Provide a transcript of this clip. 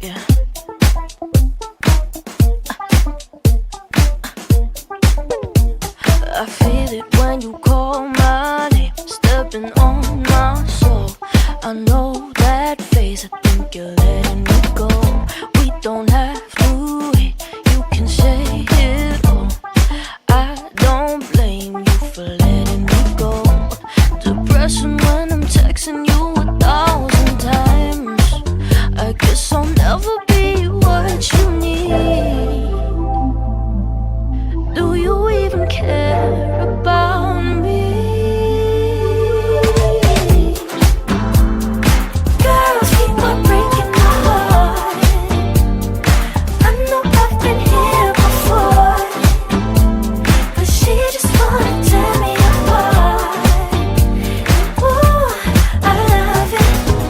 Yeah. I feel it when you call my name, stepping on my soul. I know that face, I think you're letting me go. We don't have